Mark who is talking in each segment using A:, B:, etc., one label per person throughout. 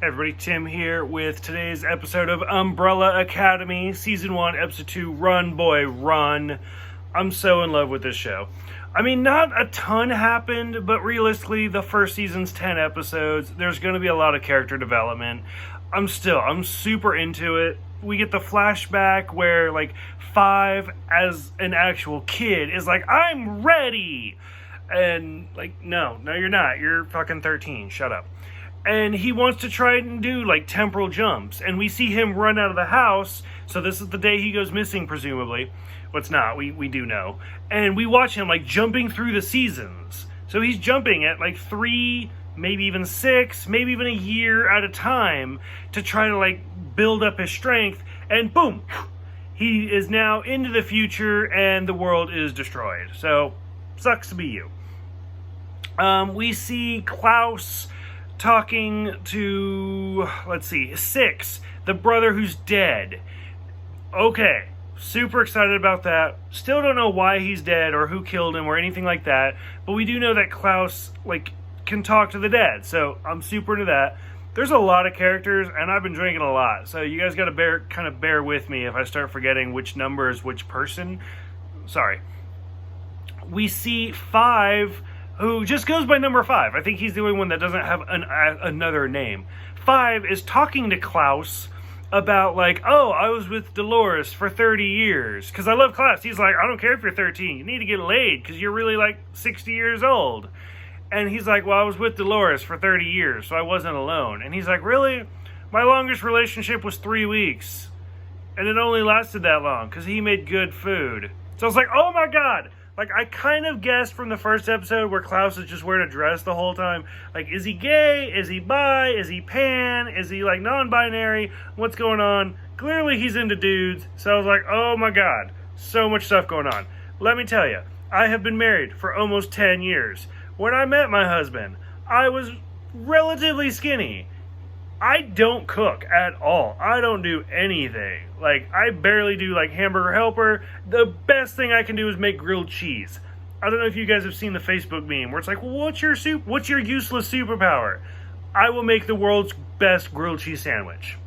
A: Everybody, Tim here with today's episode of Umbrella Academy, Season 1, Episode 2, Run Boy Run. I'm so in love with this show. I mean, not a ton happened, but realistically, the first season's 10 episodes. There's going to be a lot of character development. I'm super into it. We get the flashback where, like, 5, as an actual kid, is like, I'm ready! And, like, no, you're not. You're fucking 13. Shut up. And he wants to try and do, like, temporal jumps. And we see him run out of the house. So this is the day he goes missing, presumably. Well, it's not. We do know. And we watch him, like, jumping through the seasons. So he's jumping at, like, 3, maybe even 6, maybe even a year at a time to try to, like, build up his strength. And boom! He is now into the future and the world is destroyed. So, sucks to be you. We see Klaus talking to, 6, the brother who's dead. Okay, super excited about that. Still don't know why he's dead or who killed him or anything like that, but we do know that Klaus, like, can talk to the dead, so I'm super into that. There's a lot of characters, and I've been drinking a lot, so you guys gotta bear with me if I start forgetting which number is which person. Sorry. We see 5, who just goes by number 5. I think he's the only one that doesn't have another name. 5 is talking to Klaus about, like, oh, I was with Dolores for 30 years. Because I love Klaus. He's like, I don't care if you're 13. You need to get laid because you're really, like, 60 years old. And he's like, well, I was with Dolores for 30 years, so I wasn't alone. And he's like, really? My longest relationship was 3 weeks. And it only lasted that long because he made good food. So I was like, oh my God. Like, I kind of guessed from the first episode where Klaus is just wearing a dress the whole time. Like, is he gay? Is he bi? Is he pan? Is he, like, non-binary? What's going on? Clearly he's into dudes. So I was like, oh my God. So much stuff going on. Let me tell you, I have been married for almost 10 years. When I met my husband, I was relatively skinny. I don't cook at all. I don't do anything. Like, I barely do, like, hamburger helper. The best thing I can do is make grilled cheese. I don't know if you guys have seen the Facebook meme where it's like, well, what's your useless superpower? I will make the world's best grilled cheese sandwich.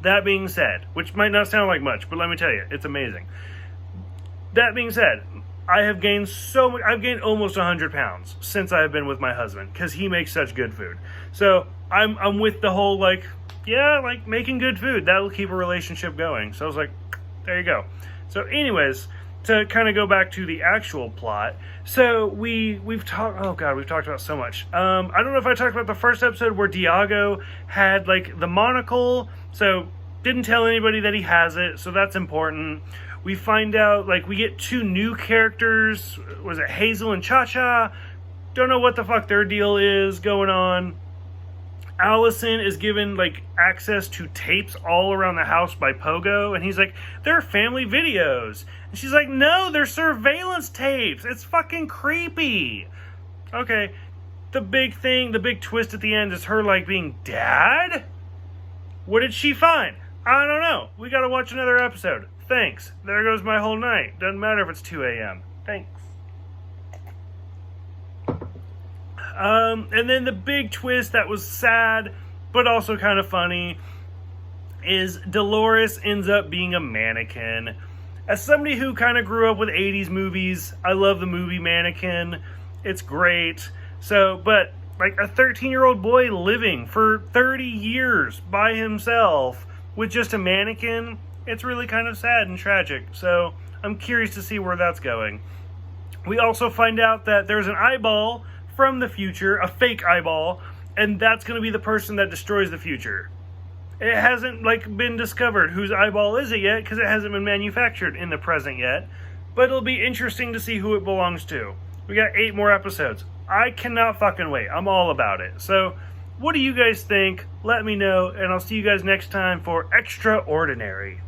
A: That being said, which might not sound like much, but let me tell you, it's amazing. That being said, I have gained so much. I've gained almost 100 pounds since I have been with my husband because he makes such good food. So I'm with the whole, like, yeah, like, making good food. That'll keep a relationship going. So I was like, there you go. So anyways, to kind of go back to the actual plot. So we've talked about so much. I don't know if I talked about the first episode where Diago had, like, the monocle. So didn't tell anybody that he has it. So that's important. We find out, like, we get 2 new characters. Was it Hazel and Cha-Cha? Don't know what the fuck their deal is going on. Allison is given, like, access to tapes all around the house by Pogo. And he's like, they're family videos. And she's like, no, they're surveillance tapes. It's fucking creepy. Okay. The big twist at the end is her, like, being dad? What did she find? I don't know. We gotta watch another episode. Thanks. There goes my whole night. Doesn't matter if it's 2 a.m. Thanks. And then the big twist that was sad, but also kind of funny, is Dolores ends up being a mannequin. As somebody who kind of grew up with 80s movies, I love the movie Mannequin. It's great. So, but, like, a 13-year-old boy living for 30 years by himself with just a mannequin, it's really kind of sad and tragic. So I'm curious to see where that's going. We also find out that there's an eyeball from the future, a fake eyeball, and that's going to be the person that destroys the future. It hasn't, like, been discovered whose eyeball is it yet, because it hasn't been manufactured in the present yet. But it'll be interesting to see who it belongs to. We got 8 more episodes. I cannot fucking wait. I'm all about it. So, what do you guys think? Let me know, and I'll see you guys next time for Extraordinary.